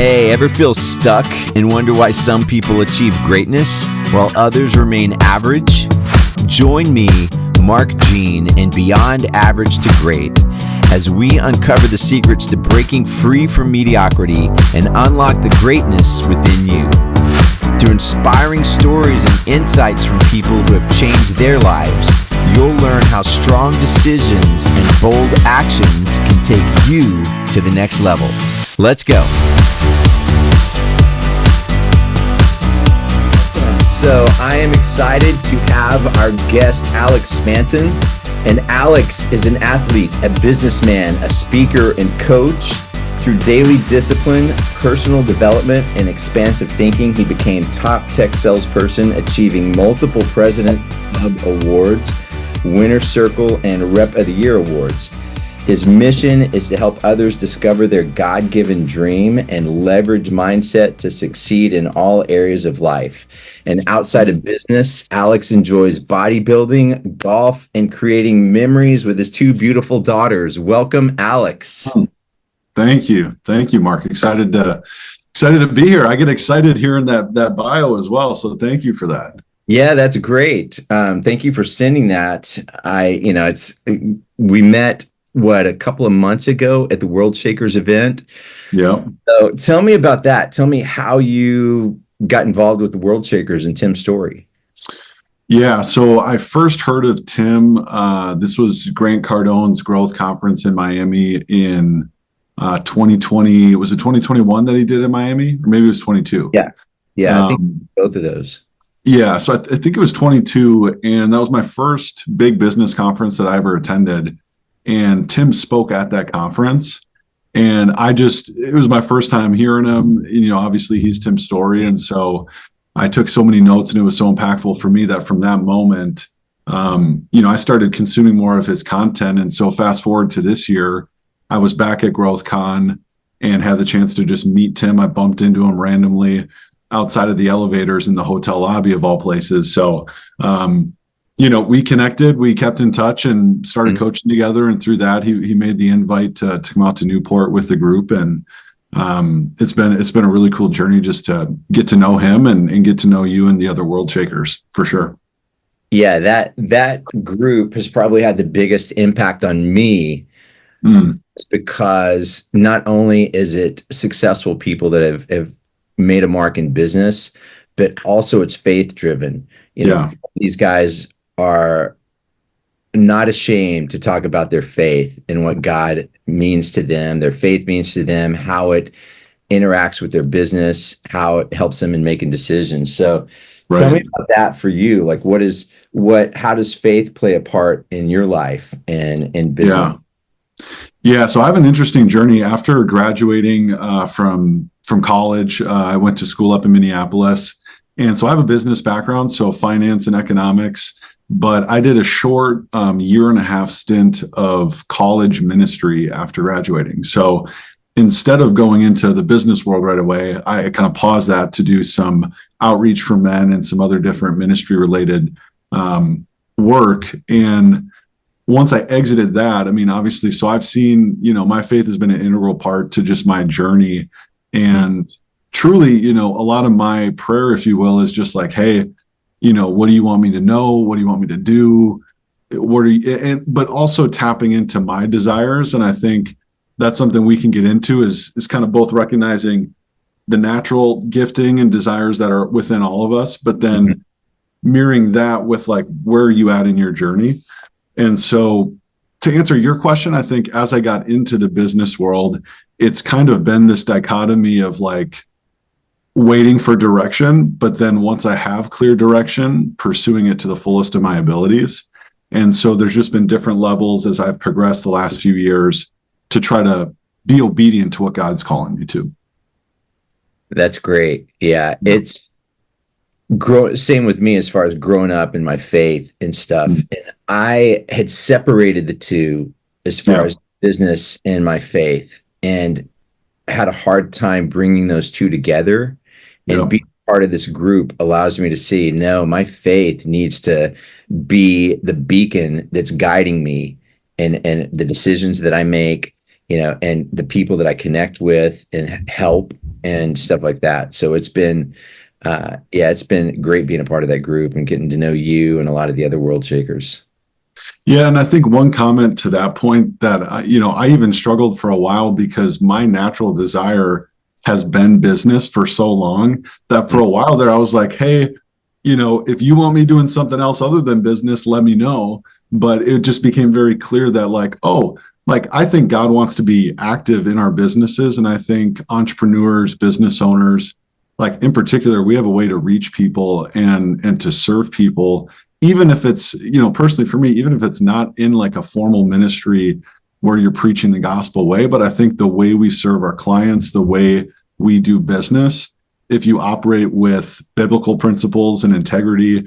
Hey, ever feel stuck and wonder why some people achieve greatness while others remain average? Join me, Mark Jean, and Beyond Average to Great as we uncover the secrets to breaking free from mediocrity and unlock the greatness within you. Through inspiring stories and insights from people who have changed their lives, you'll learn how strong decisions and bold actions can take you to the next level. Let's go. So I am excited to have our guest, Alex Spanton. And Alex is an athlete, a businessman, a speaker, and coach. Through daily discipline, personal development, and expansive thinking, he became top tech salesperson, achieving multiple President Club awards, Winner Circle, and Rep of the Year awards. His mission is to help others discover their God-given dream and leverage mindset to succeed in all areas of life. And outside of business, Alex enjoys bodybuilding, golf, and creating memories with his two beautiful daughters. Welcome, Alex. Thank you. Thank you, Mark. Excited to be here. I get excited hearing that bio as well. So thank you for that. Yeah, that's great. Thank you for sending that. We met a couple of months ago at the World Shakers event. Yeah. So tell me about that. Tell me how you got involved with the World Shakers and Tim's story. Yeah. So I first heard of Tim. This was Grant Cardone's growth conference in Miami in 2020. Was it 2021 that he did in Miami? Or maybe it was 22. Yeah. I think both of those. Yeah. So I think it was 22. And that was my first big business conference that I ever attended. And Tim spoke at that conference, and it was my first time hearing him. Obviously he's Tim's story. And so I took so many notes, and it was so impactful for me that from that moment, I started consuming more of his content. And so fast forward to this year, I was back at GrowthCon and had the chance to just meet Tim. I bumped into him randomly outside of the elevators in the hotel lobby of all places. So, we connected, we kept in touch and started coaching together. And through that, he made the invite to come out to Newport with the group. And it's been a really cool journey just to get to know him and get to know you and the other World Shakers for sure. Yeah, that group has probably had the biggest impact on me. It's because not only is it successful people that have made a mark in business, but also it's faith driven. These guys are not ashamed to talk about their faith and what God means to them, their faith means to them, how it interacts with their business, how it helps them in making decisions. So Tell me about that for you. Like how does faith play a part in your life and in business? Yeah. So I have an interesting journey. After graduating from college, I went to school up in Minneapolis. And so I have a business background, so finance and economics. But I did a short year and a half stint of college ministry after graduating. So instead of going into the business world right away, I kind of paused that to do some outreach for men and some other different ministry related work. And once I exited that, obviously, so I've seen, my faith has been an integral part to just my journey. And truly, a lot of my prayer, if you will, is just like, hey, what do you want me to know? What do you want me to do? But also tapping into my desires. And I think that's something we can get into is kind of both recognizing the natural gifting and desires that are within all of us, but then mirroring that with like, where are you at in your journey? And so to answer your question, I think as I got into the business world, it's kind of been this dichotomy of like, waiting for direction, but then once I have clear direction, pursuing it to the fullest of my abilities. And so there's just been different levels as I've progressed the last few years to try to be obedient to what God's calling me to. That's great. Yeah. It's same with me as far as growing up in my faith and stuff. And I had separated the two as far as business and my faith, and had a hard time bringing those two together. And being part of this group allows me to see, no, my faith needs to be the beacon that's guiding me and the decisions that I make, and the people that I connect with and help and stuff like that. So it's been great being a part of that group and getting to know you and a lot of the other world shakers. Yeah, and I think one comment to that point that I even struggled for a while because my natural desire has been business for so long that for a while there I was like, hey, if you want me doing something else other than business, let me know. But it just became very clear that I think God wants to be active in our businesses, and I think entrepreneurs, business owners, like in particular, we have a way to reach people and to serve people, even if it's, personally for me, even if it's not in like a formal ministry where you're preaching the gospel way. But I think the way we serve our clients, the way we do business, if you operate with biblical principles and integrity,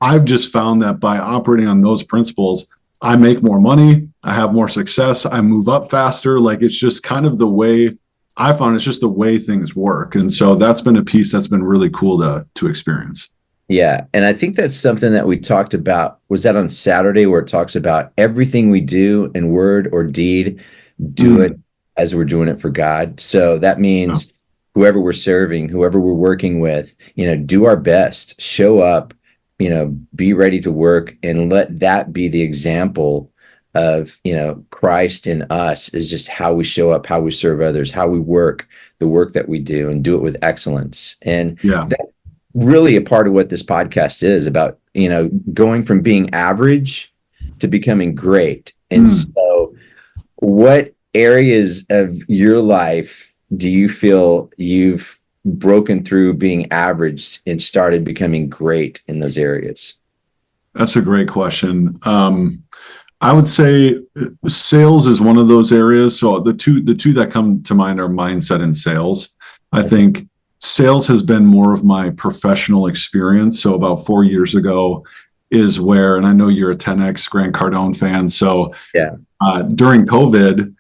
I've just found that by operating on those principles, I make more money, I have more success, I move up faster. Like it's just kind of the way I found, it's just the way things work. And so that's been a piece that's been really cool to experience. Yeah. And I think that's something that we talked about. Was that on Saturday where it talks about everything we do in word or deed, do it as we're doing it for God. So that means whoever we're serving, whoever we're working with, do our best, show up, be ready to work, and let that be the example of, Christ in us is just how we show up, how we serve others, how we work, the work that we do, and do it with excellence. And that's really a part of what this podcast is about, going from being average to becoming great. And so what areas of your life do you feel you've broken through being average and started becoming great in those areas? That's a great question. I would say sales is one of those areas. So the two that come to mind are mindset and sales. I think sales has been more of my professional experience. So about 4 years ago is where, and I know you're a 10X Grant Cardone fan. So during COVID,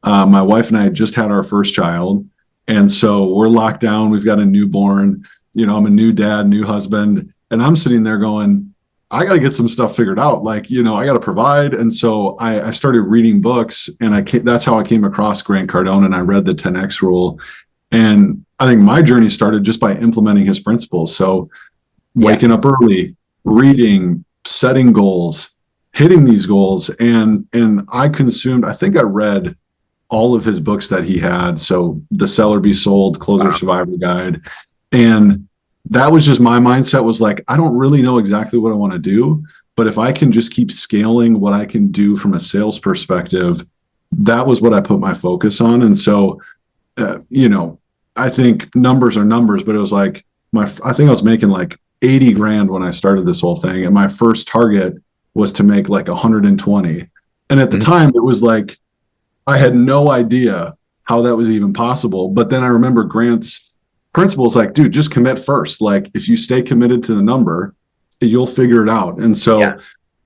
my wife and I had just had our first child. And so we're locked down. We've got a newborn, I'm a new dad, new husband, and I'm sitting there going, I got to get some stuff figured out. I got to provide. And so I started reading books, and that's how I came across Grant Cardone, and I read the 10X rule. And I think my journey started just by implementing his principles. So waking up early, reading, setting goals, hitting these goals. And I think I read all of his books that he had. So The Sell or Be Sold, Closer Survivor Guide. And that was just my mindset, was like, I don't really know exactly what I want to do, but if I can just keep scaling what I can do from a sales perspective, that was what I put my focus on. And so, I think numbers are numbers, but it was like I think I was making like 80 grand when I started this whole thing. And my first target was to make like 120. And at the time it was like, I had no idea how that was even possible. But then I remember Grant's principles, like, dude, just commit first. Like if you stay committed to the number, you'll figure it out. And so,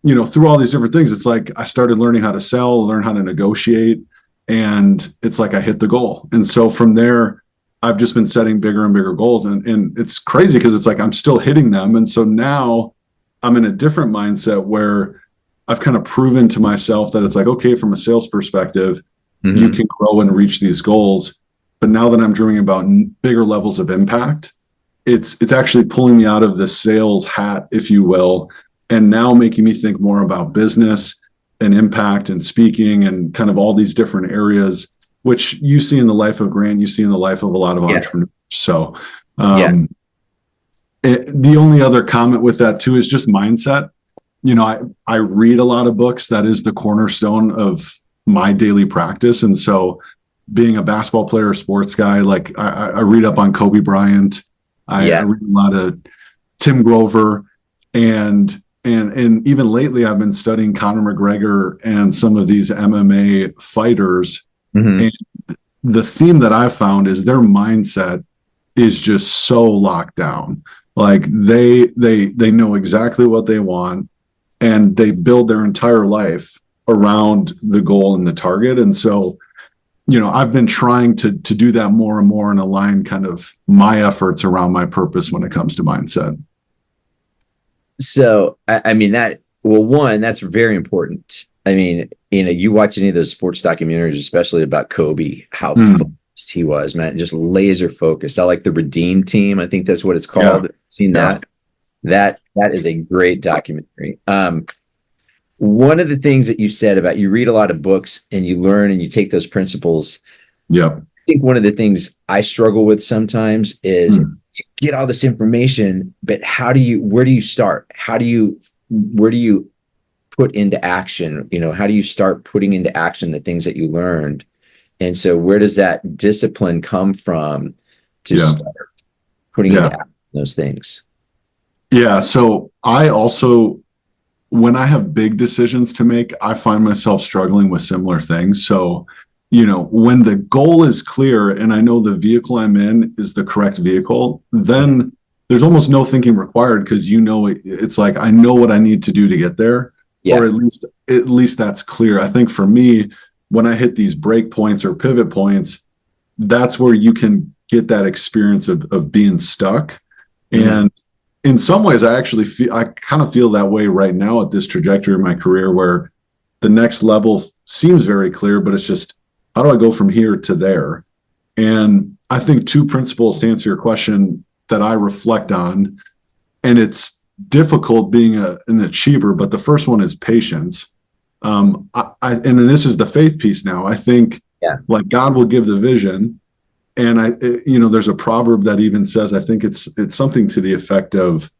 through all these different things, it's like I started learning how to sell, learn how to negotiate. And it's like I hit the goal. And so from there, I've just been setting bigger and bigger goals. And it's crazy because it's like I'm still hitting them. And so now I'm in a different mindset where I've kind of proven to myself that it's like, okay, from a sales perspective, you can grow and reach these goals. But now that I'm dreaming about bigger levels of impact, it's actually pulling me out of the sales hat, if you will, and now making me think more about business and impact and speaking and kind of all these different areas, which you see in the life of Grant, you see in the life of a lot of entrepreneurs. So the only other comment with that too is just mindset. I read a lot of books. That is the cornerstone of my daily practice. And so being a basketball player, sports guy, like I read up on Kobe Bryant. I read a lot of Tim Grover, and even lately I've been studying Conor McGregor and some of these MMA fighters. And the theme that I've found is their mindset is just so locked down. Like they know exactly what they want, and they build their entire life around the goal and the target. And so, I've been trying to do that more and more and align kind of my efforts around my purpose when it comes to mindset. So, I mean, that's very important. I mean, you watch any of those sports documentaries, especially about Kobe, how he was, man, just laser focused. I like the Redeem Team. I think that's what it's Yeah. called. Seen Yeah. that is a great documentary. One of the things that you said about you read a lot of books and you learn and you take those principles. Yep. I think one of the things I struggle with sometimes is you get all this information, but where do you start? Where do you put into action? How do you start putting into action the things that you learned? And so where does that discipline come from to Yeah. start putting into Yeah. action those things? Yeah. So I also, when I have big decisions to make, I find myself struggling with similar things. So, when the goal is clear and I know the vehicle I'm in is the correct vehicle, then there's almost no thinking required because it's like I know what I need to do to get there, Yeah. or at least that's clear. I think for me, when I hit these break points or pivot points, that's where you can get that experience of being stuck. Mm-hmm. And in some ways, I kind of feel that way right now at this trajectory of my career where the next level seems very clear, but it's just, how do I go from here to there? And I think two principles to answer your question that I reflect on, and it's difficult being an achiever, but the first one is patience. And then this is the faith piece now. I think like God will give the vision. And there's a proverb that even says, I think it's something to the effect of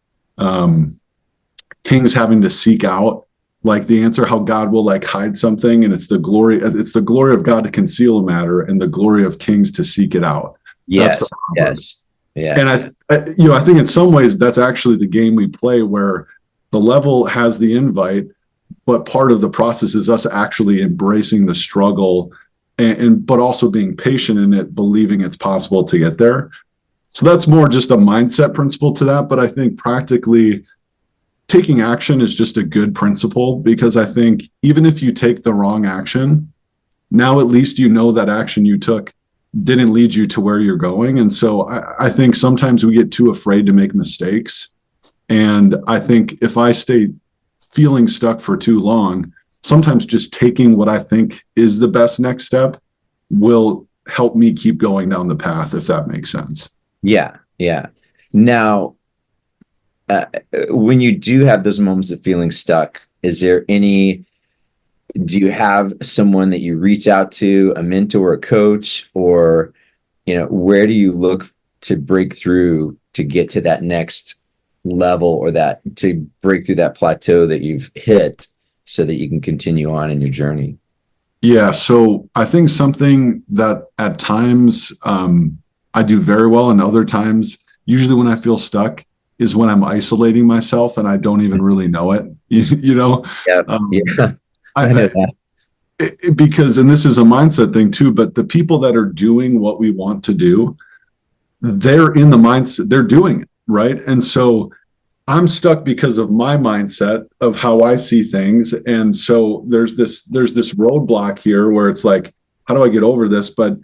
kings having to seek out like the answer, how God will like hide something, and it's the glory of God to conceal a matter, and the glory of kings to seek it out. Yes, yes, yeah. And I think in some ways that's actually the game we play, where the level has the invite, but part of the process is us actually embracing the struggle, but also being patient in it, believing it's possible to get there. So that's more just a mindset principle to that. But I think practically taking action is just a good principle, because I think even if you take the wrong action, now at least you know that action you took didn't lead you to where you're going. And so I think sometimes we get too afraid to make mistakes. And I think if I stay feeling stuck for too long, sometimes just taking what I think is the best next step will help me keep going down the path, if that makes sense. Yeah. Yeah. Now, when you do have those moments of feeling stuck, do you have someone that you reach out to, a mentor, a coach, or, where do you look to break through to get to that next level, or to break through that plateau that you've hit so that you can continue on in your journey? Yeah. So I think something that at times I do very well, and other times, usually when I feel stuck, is when I'm isolating myself and I don't even really know it. Yeah. I know that. Because, and this is a mindset thing too, but the people that are doing what we want to do, they're in the mindset, they're doing it, right? And so I'm stuck because of my mindset of how I see things. And so there's this roadblock here where it's like, how do I get over this? But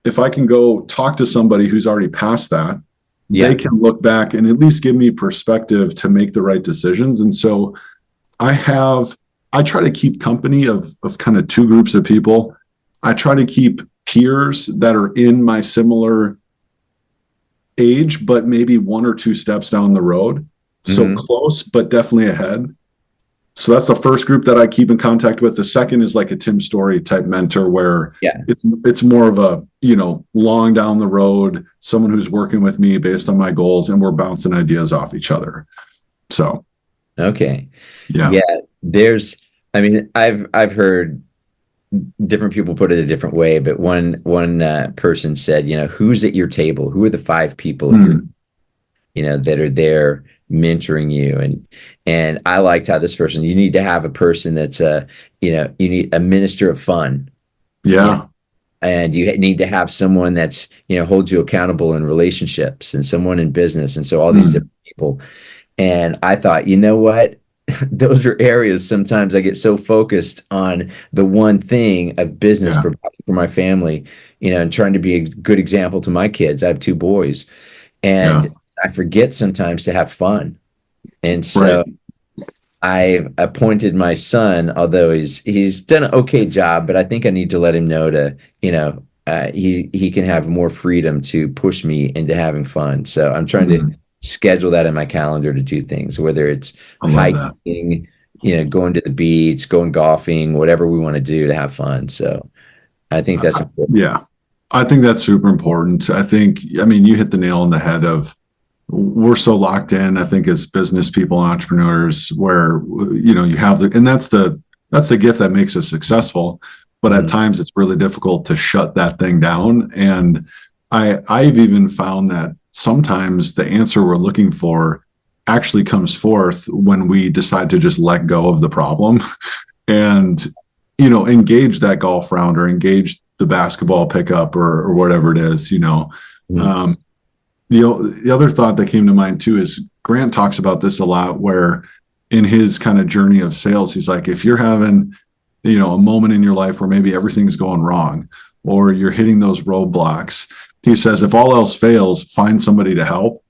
if I can go talk to somebody who's already past that, they can look back and at least give me perspective to make the right decisions. And so I try to keep company of kind of two groups of people. I try to keep peers that are in my similar age, but maybe one or two steps down the road. So close, but definitely ahead. So that's the first group that I keep in contact with. The second is like a Tim Story type mentor, where it's more of a, long down the road, someone who's working with me based on my goals, and we're bouncing ideas off each other. So. Okay. Yeah. I've heard different people put it a different way, but one person said, who's at your table? Who are the 5 people that are there mentoring you? And I liked how this person, you need to have a person that's you need a minister of fun. Yeah. And you need to have someone that's, holds you accountable in relationships, and someone in business. And so all these different people. And I thought, you know what? Those are areas sometimes I get so focused on the one thing of business, providing for my family, and trying to be a good example to my kids. I have 2 boys, and I forget sometimes to have fun. And so I've appointed my son, although he's done an okay job, but I think I need to let him know to, he can have more freedom to push me into having fun. So I'm trying to Mhm. schedule that in my calendar to do things, whether it's I love that. hiking, going to the beach, going golfing, whatever we want to do to have fun. So I think that's important. Yeah, I think that's super important. I mean, you hit the nail on the head of we're so locked in, I think, as business people and entrepreneurs, where you have and that's the gift that makes us successful. But at Mhm. times it's really difficult to shut that thing down. And I've even found that sometimes the answer we're looking for actually comes forth when we decide to just let go of the problem and engage that golf round or engage the basketball pickup or whatever it is. Mhm. um, the other thought that came to mind too is Grant talks about this a lot, where in his kind of journey of sales, he's like, if you're having, a moment in your life where maybe everything's going wrong or you're hitting those roadblocks, he says, if all else fails, find somebody to help.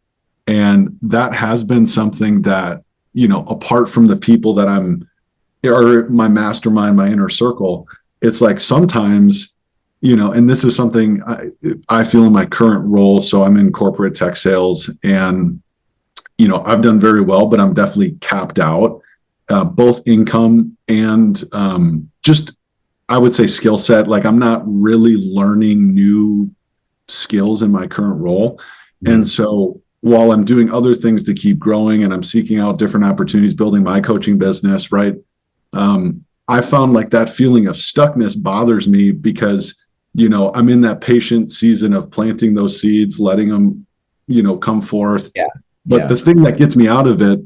And that has been something that, apart from the people that or my mastermind, my inner circle, it's like sometimes, and this is something I feel in my current role. So I'm in corporate tech sales, and I've done very well, but I'm definitely tapped out, both income and just, I would say, skill set. Like I'm not really learning new skills in my current role. And Mhm. so while I'm doing other things to keep growing and I'm seeking out different opportunities, building my coaching business, right? I found like that feeling of stuckness bothers me because, I'm in that patient season of planting those seeds, letting them, come forth. Yeah. But Yeah. the thing that gets me out of it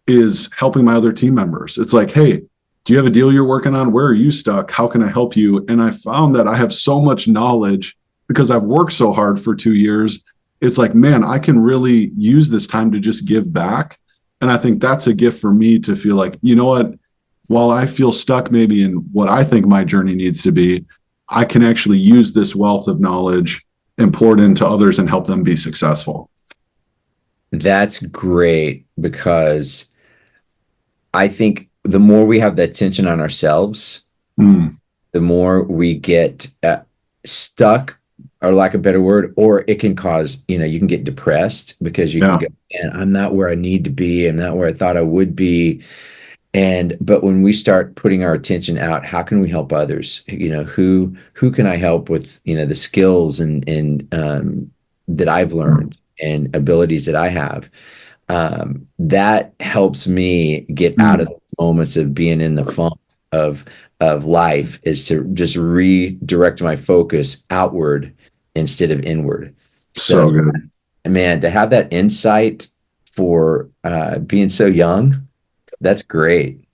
is helping my other team members. It's like, hey, do you have a deal you're working on? Where are you stuck? How can I help you? And I found that I have so much knowledge because I've worked so hard for 2 years. It's like, man, I can really use this time to just give back. And I think that's a gift for me to feel like, you know what? While I feel stuck maybe in what I think my journey needs to be, I can actually use this wealth of knowledge and pour it into others and help them be successful. That's great because I think the more we have that tension on ourselves, Mm, the more we get stuck, or lack of a better word, or it can cause, you can get depressed because you can yeah, go, and I'm not where I need to be. I'm not where I thought I would be. But when we start putting our attention out, how can we help others? Who can I help with, the skills and that I've learned and abilities that I have? That helps me get out of mm, the moments of being in the funk of of life, is to just redirect my focus outward instead of inward. So, so good. man, to have that insight for being so young, that's great.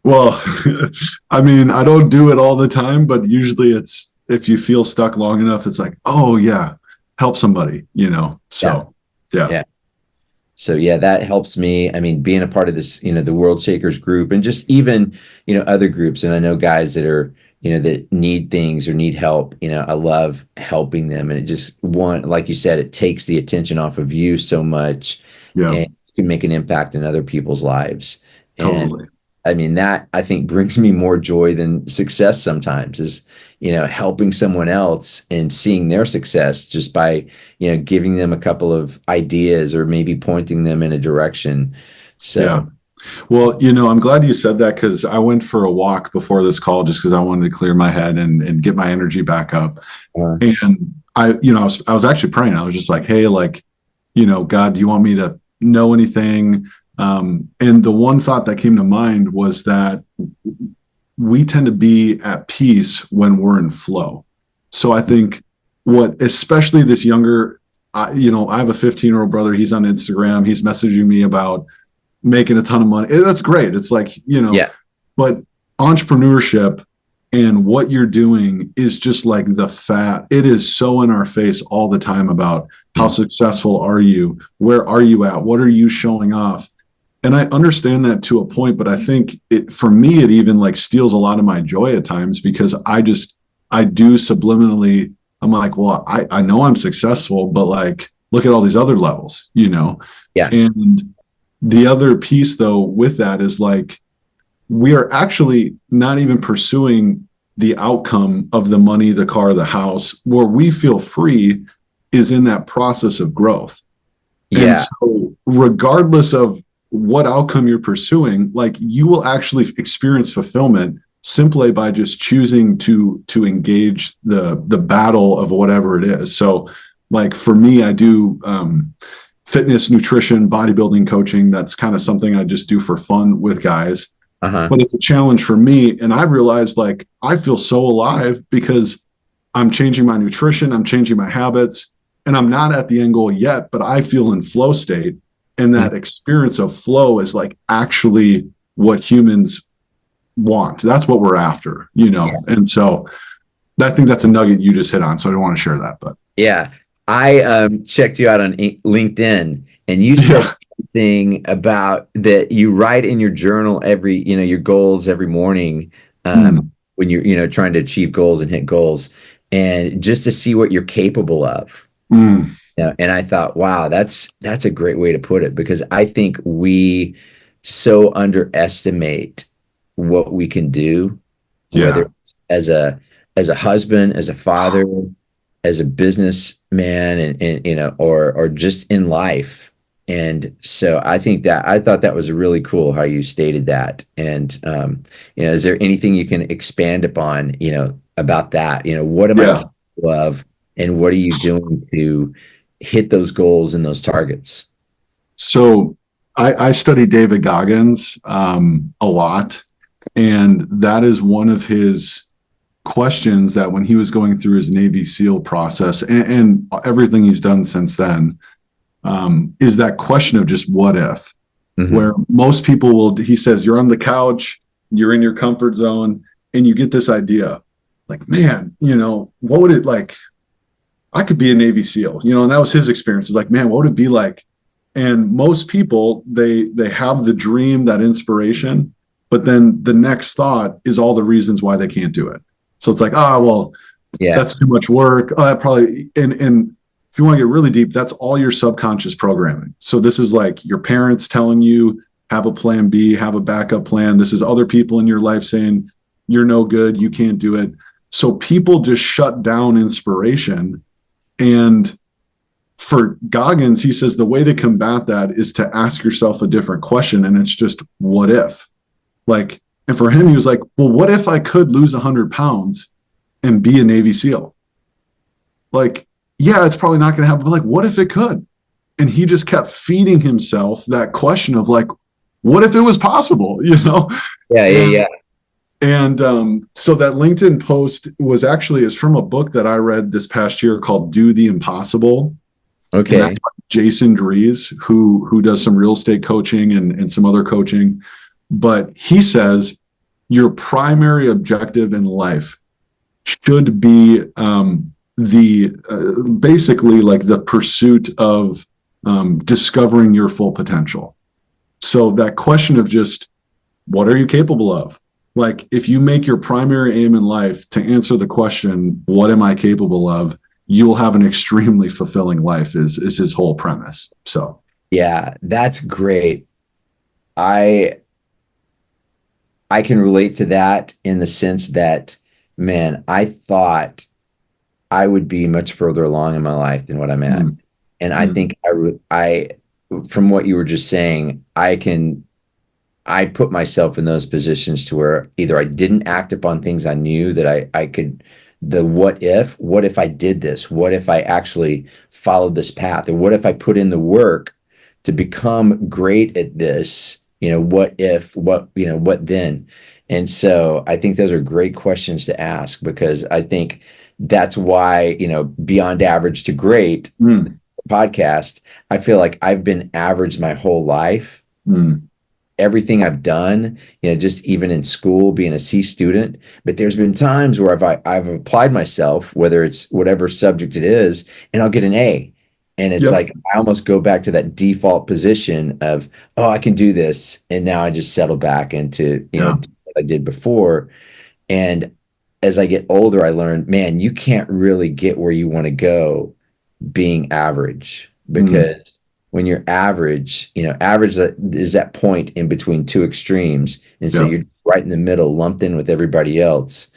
Well, I mean, I don't do it all the time, but usually it's if you feel stuck long enough, it's like, oh yeah, help somebody. Yeah, So yeah, yeah. So yeah, that helps me. I mean, being a part of this, the World Shakers group, and just even, other groups. And I know guys that are, that need things or need help. I love helping them. And it just like you said, it takes the attention off of you so much, yeah, and you can make an impact in other people's lives. And totally. I mean, that I think brings me more joy than success sometimes, is, helping someone else and seeing their success just by, giving them a couple of ideas or maybe pointing them in a direction. Yeah. So, Well, I'm glad you said that because I went for a walk before this call just because I wanted to clear my head and get my energy back up. uh, And I was actually praying. I was just like, hey, like, God, do you want me to know anything? And the one thought that came to mind was that we tend to be at peace when we're in flow. So I think especially this younger, I have a 15-year-old brother. He's on Instagram. He's messaging me about making a ton of money. That's great. It's like, yeah. but entrepreneurship and what you're doing is just like it is so in our face all the time about how successful are you? Where are you at? What are you showing off? And I understand that to a point, but I think for me, it even like steals a lot of my joy at times because I do subliminally, I'm like, well, I know I'm successful, but like, look at all these other levels. Yeah. And the other piece though with that is like, we are actually not even pursuing the outcome of the money, the car, the house. Where we feel free is in that process of growth. And Yeah. so regardless of what outcome you're pursuing, like you will actually experience fulfillment simply by just choosing to engage the battle of whatever it is. So like for me, I do fitness, nutrition, bodybuilding coaching. That's kind of something I just do for fun with guys. Uh-huh. But it's a challenge for me. And I've realized like I feel so alive because I'm changing my nutrition, I'm changing my habits, and I'm not at the end goal yet, but I feel in flow state. And that experience of flow is like actually what humans want. That's what we're after, you know? Yeah. And so I think that's a nugget you just hit on. So I don't want to share that, but Yeah. I checked you out on LinkedIn, and you said yeah. something about that you write in your journal every, your goals every morning, Mm, when you're, trying to achieve goals and hit goals, and just to see what you're capable of. mm, Yeah. And I thought, wow, that's a great way to put it, because I think we so underestimate what we can do, whether yeah. it's as a husband, as a father, as a businessman, and or just in life. And so I thought that was really cool how you stated that. And is there anything you can expand upon, about that? What am I Yeah. capable of, and what are you doing to hit those goals and those targets? So I study David Goggins a lot. And that is one of his questions that when he was going through his Navy SEAL process and everything he's done since then, is that question of just what if, Mm-hmm. where most people will, he says, you're on the couch, you're in your comfort zone, and you get this idea like, man, what would it like? I could be a Navy SEAL, and that was his experience. It's like, man, what would it be like? And most people, they have the dream, that inspiration, but then the next thought is all the reasons why they can't do it. So it's like, well, Yeah. that's too much work. Oh, that probably, and if you want to get really deep, that's all your subconscious programming. So this is like your parents telling you, have a plan B, have a backup plan. This is other people in your life saying, you're no good, you can't do it. So people just shut down inspiration. And for Goggins, he says the way to combat that is to ask yourself a different question. And it's just, what if? Like, and for him, he was like, well, what if I could lose 100 pounds and be a Navy SEAL? Like, yeah, it's probably not going to happen, but like, what if it could? And he just kept feeding himself that question of like, what if it was possible, Yeah. Yeah. And Yeah. so that LinkedIn post is from a book that I read this past year called Do the Impossible. And Okay. that's by Jason Dries, who does some real estate coaching and some other coaching. But he says your primary objective in life should be basically like the pursuit of discovering your full potential. So that question of just what are you capable of? Like if you make your primary aim in life to answer the question, what am I capable of? You'll have an extremely fulfilling life is his whole premise. So Yeah, that's great. I I can relate to that in the sense that, man, I thought I would be much further along in my life than what I'm at. mm, And I mm, think from what you were just saying, I put myself in those positions to where either I didn't act upon things I knew that I could, the what if I did this? What if I actually followed this path? Or what if I put in the work to become great at this? What if, what then? And so I think those are great questions to ask, because I think that's why, beyond average to great mm, podcast, I feel like I've been average my whole life. mm. Everything I've done, just even in school, being a C student. But there's been times where I've applied myself, whether it's whatever subject it is, and I'll get an A. And it's Yep. like I almost go back to that default position of, oh, I can do this. And now I just settle back into, Yeah. what I did before. And as I get older, I learned, man, you can't really get where you want to go being average, Mm, because when you're average, average is that point in between two extremes. And so yep. you're right in the middle, lumped in with everybody else.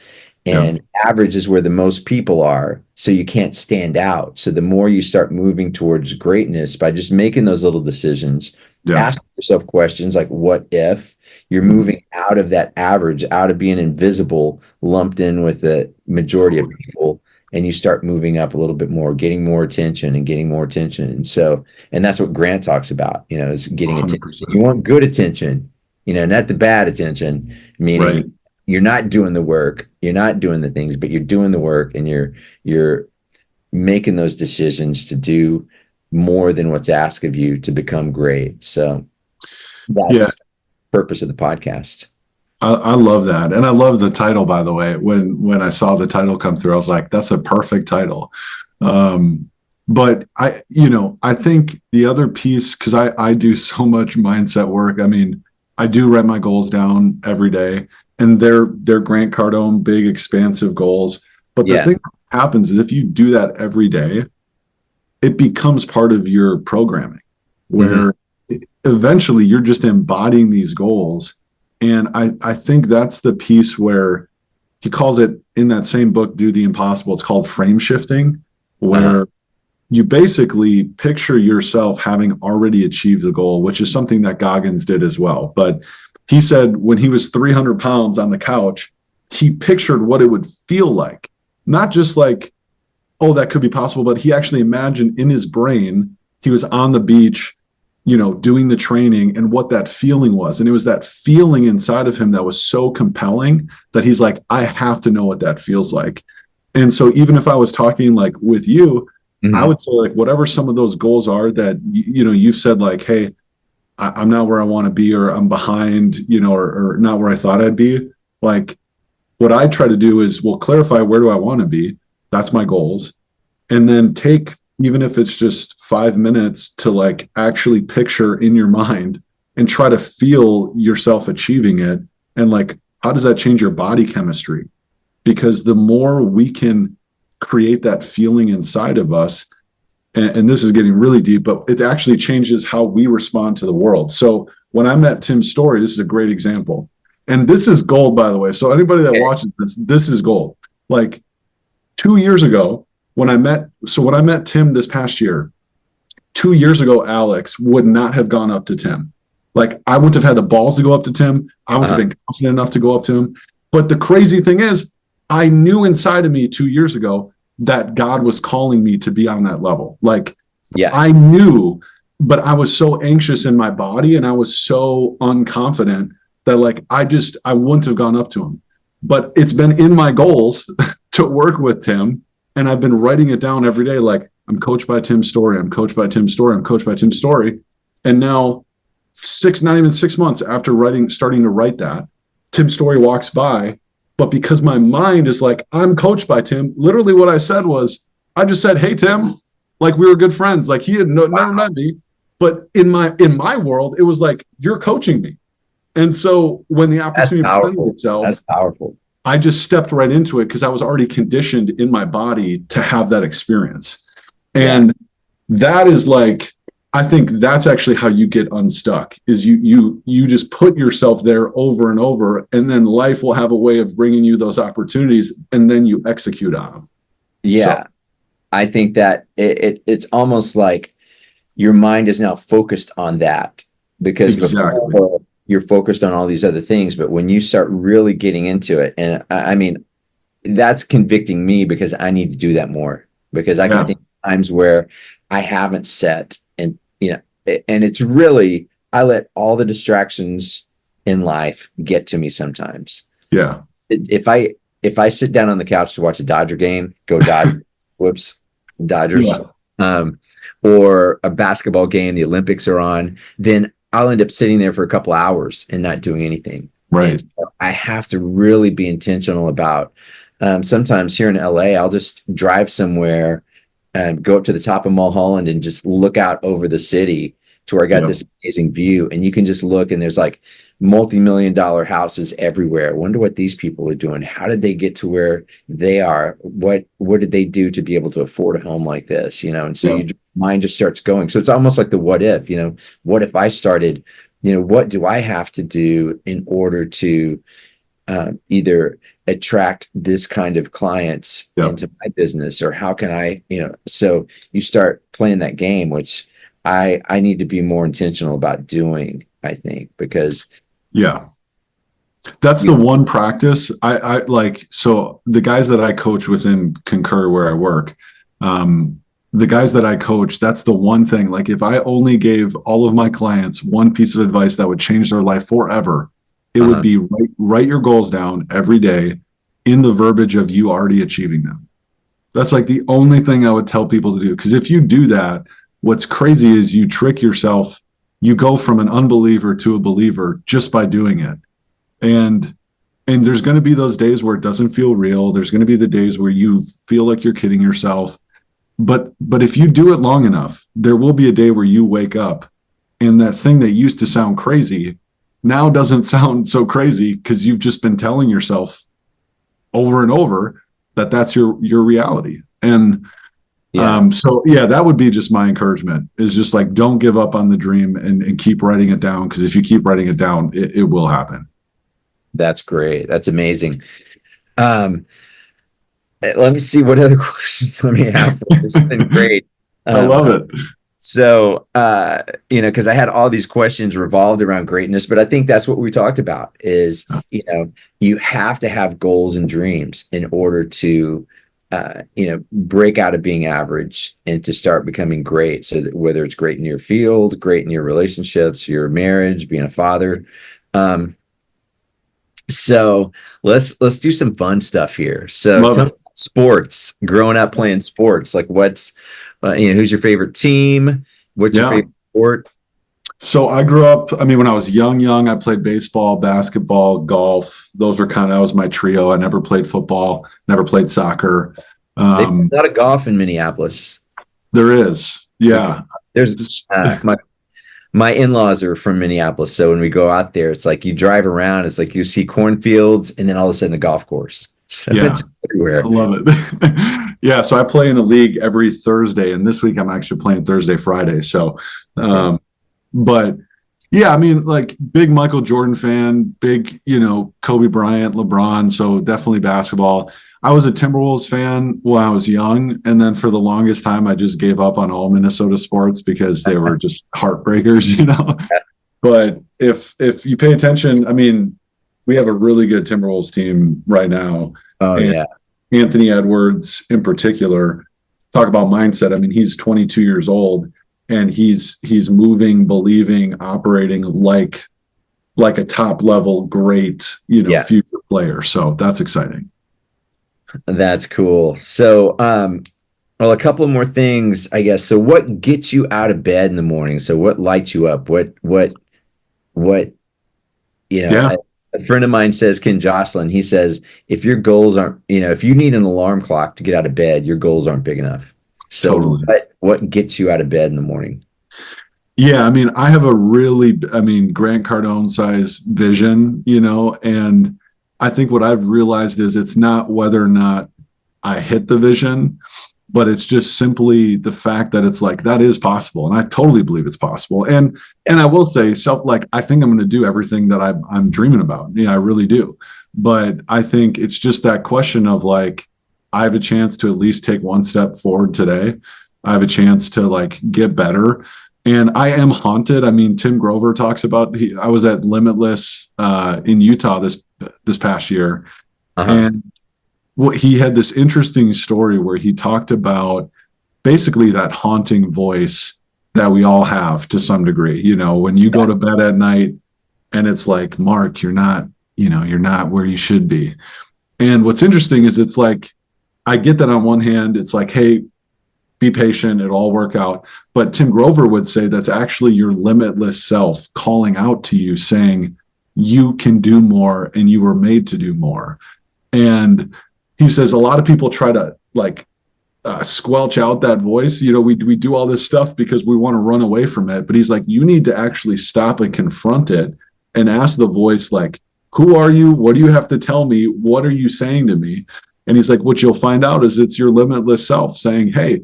Yeah. And average is where the most people are. So you can't stand out. So the more you start moving towards greatness by just making those little decisions, Yeah. ask yourself questions like, what if you're Mhm. moving out of that average, out of being invisible, lumped in with the majority of people, and you start moving up a little bit more, getting more attention and getting more attention. And so, and that's what Grant talks about, is getting attention. You 100%. want good attention, not the bad attention, Right. meaning you're not doing the work, you're not doing the things, but you're doing the work, and you're making those decisions to do more than what's asked of you to become great. So Yeah. that's the purpose of the podcast. I love that. And I love the title, by the way. When I saw the title come through, I was like, that's a perfect title. Um, but I think the other piece, because I do so much mindset work. I mean, I do write my goals down every day, and they're Grant Cardone, big, expansive goals. But the Yeah. thing that happens is if you do that every day, it becomes part of your programming, where eventually you're just embodying these goals. And I think that's the piece where he calls it in that same book, Do the Impossible. It's called frame shifting, where you basically picture yourself having already achieved the goal, which is something that Goggins did as well. But he said when he was 300 pounds on the couch, he pictured what it would feel like, not just like, oh, that could be possible, but he actually imagined in his brain, he was on the beach, doing the training and what that feeling was. And it was that feeling inside of him that was so compelling that he's like, I have to know what that feels like. And so even if I was talking like with you, I would say like whatever some of those goals are that, you've said like, hey, I'm not where I want to be, or I'm behind, or not where I thought I'd be. Like what I try to do is we'll clarify, where do I want to be? That's my goals. And then take, even if it's just 5 minutes, to like actually picture in your mind and try to feel yourself achieving it. And like, how does that change your body chemistry? Because the more we can create that feeling inside of us, and this is getting really deep, but it actually changes how we respond to the world. So when I met Tim Story, this is a great example. And this is gold, by the way. So anybody that watches this is gold. Like 2 years ago, when I met Tim this past year, 2 years ago, Alex would not have gone up to Tim. Like I wouldn't have had the balls to go up to Tim. I wouldn't have been confident enough to go up to him. But the crazy thing is, I knew inside of me 2 years ago that God was calling me to be on that level. Like, Yeah. I knew, but I was so anxious in my body and I was so unconfident that like, I wouldn't have gone up to him. But it's been in my goals to work with Tim. And I've been writing it down every day. Like, I'm coached by Tim Story. I'm coached by Tim Story. I'm coached by Tim Story. And now not even 6 months after starting to write that, Tim Story walks by. But because my mind is like, I'm coached by Tim, literally what I said was, I just said, hey, Tim, like we were good friends. Like he had never met me. But in my world, it was like, you're coaching me. And so when the opportunity presented itself, that's powerful. I just stepped right into it because I was already conditioned in my body to have that experience. And that is like, I think that's actually how you get unstuck, is you just put yourself there over and over, and then life will have a way of bringing you those opportunities, and then you execute on them. Yeah. So, I think that it's almost like your mind is now focused on that, because before you're focused on all these other things. But when you start really getting into it, and I mean, that's convicting me because I need to do that more, because I can think of times where I haven't set, and, and it's really, I let all the distractions in life get to me sometimes. Yeah. If I sit down on the couch to watch a Dodger game, go Dodgers, whoops, Dodgers, or a basketball game, the Olympics are on, then I'll end up sitting there for a couple hours and not doing anything. Right. And so I have to really be intentional about, sometimes here in LA, I'll just drive somewhere and go up to the top of Mulholland and just look out over the city to where I got this amazing view. And you can just look, and there's like multi-million-dollar houses everywhere. I wonder what these people are doing. How did they get to where they are? What did they do to be able to afford a home like this? And so your mind just starts going. So it's almost like the what if, what if I started, what do I have to do in order to either attract this kind of clients Yep. into my business, or how can I, so you start playing that game, which I need to be more intentional about doing, I think, because Yeah. That's the one practice I like. So the guys that I coach within Concur where I work, the guys that I coach, that's the one thing. Like if I only gave all of my clients one piece of advice that would change their life forever, it would be write your goals down every day in the verbiage of you already achieving them. That's like the only thing I would tell people to do. Because if you do that, what's crazy is you trick yourself. You go from an unbeliever to a believer just by doing it. And there's going to be those days where it doesn't feel real. There's going to be the days where you feel like you're kidding yourself. But if you do it long enough, there will be a day where you wake up and that thing that used to sound crazy now doesn't sound so crazy because you've just been telling yourself over and over that that's your reality. And so that would be just my encouragement, is just like, don't give up on the dream and keep writing it down. Because if you keep writing it down, it will happen. That's great. That's amazing. Let me see what other questions let me have. This has been great. I love it. So, because I had all these questions revolved around greatness, but I think that's what we talked about is, you have to have goals and dreams in order to, break out of being average and to start becoming great. So that whether it's great in your field, great in your relationships, your marriage, being a father. So let's do some fun stuff here. So tell me about sports, growing up playing sports, like what's, who's your favorite team? What's your favorite sport? So I grew up, when I was young, I played baseball, basketball, golf. That was my trio. I never played football, never played soccer. There's a lot of golf in Minneapolis. There is. Yeah. There's my in-laws are from Minneapolis. So when we go out there, it's like you drive around, it's like you see cornfields and then all of a sudden a golf course. So it's everywhere. I love it. Yeah. So I play in a league every Thursday, and this week I'm actually playing Thursday, Friday. So, but yeah, like big Michael Jordan fan, big, Kobe Bryant, LeBron. So definitely basketball. I was a Timberwolves fan when I was young. And then for the longest time, I just gave up on all Minnesota sports because they were just heartbreakers, But if you pay attention, we have a really good Timberwolves team right now. Oh, yeah. Anthony Edwards in particular, talk about mindset. He's 22 years old and he's moving, believing, operating like a top level, great, future player. So that's exciting. That's cool. So, a couple more things, I guess. So what gets you out of bed in the morning? So what lights you up? What, a friend of mine says, Ken Jocelyn, he says, if your goals aren't, if you need an alarm clock to get out of bed, your goals aren't big enough. So totally. What gets you out of bed in the morning? Yeah. I have a really, Grant Cardone size vision, and I think what I've realized is it's not whether or not I hit the vision, but it's just simply the fact that it's like, that is possible. And I totally believe it's possible. And I will say I think I'm going to do everything that I'm dreaming about. I really do. But I think it's just that question of like, I have a chance to at least take one step forward today. I have a chance to get better. And I am haunted. Tim Grover talks about, I was at Limitless in Utah this past year. And he had this interesting story where he talked about basically that haunting voice that we all have to some degree. When you go to bed at night and it's like, Mark, you're not where you should be. And what's interesting is it's like, I get that on one hand, it's like, hey, be patient, it'll all work out. But Tim Grover would say that's actually your limitless self calling out to you saying, you can do more and you were made to do more. And he says a lot of people try to squelch out that voice. We do all this stuff because we want to run away from it. But he's like, you need to actually stop and confront it and ask the voice, who are you? What do you have to tell me? What are you saying to me? And he's like, what you'll find out is it's your limitless self saying, hey,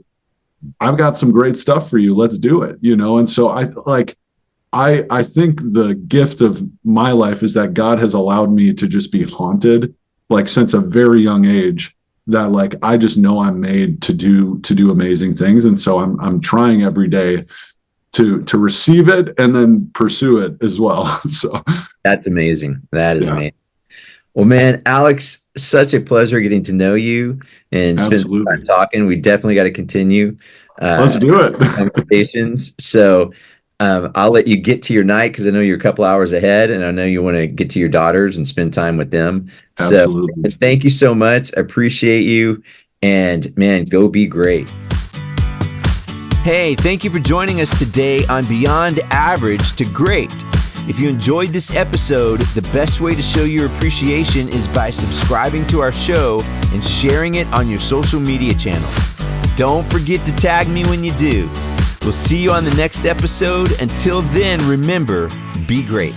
I've got some great stuff for you. Let's do it. And so I think the gift of my life is that God has allowed me to just be haunted, like since a very young age, that like I just know I'm made to do amazing things. And so I'm trying every day to receive it and then pursue it as well. So That's amazing. That is amazing. Well, man, Alex, such a pleasure getting to know you and spend some time talking. We definitely got to continue. Let's do it. Conversations. So I'll let you get to your night because I know you're a couple hours ahead, and I know you want to get to your daughters and spend time with them. Absolutely. So thank you so much. I appreciate you. And man, go be great. Hey, thank you for joining us today on Beyond Average to Great. If you enjoyed this episode, the best way to show your appreciation is by subscribing to our show and sharing it on your social media channels. Don't forget to tag me when you do. We'll see you on the next episode. Until then, remember, be great.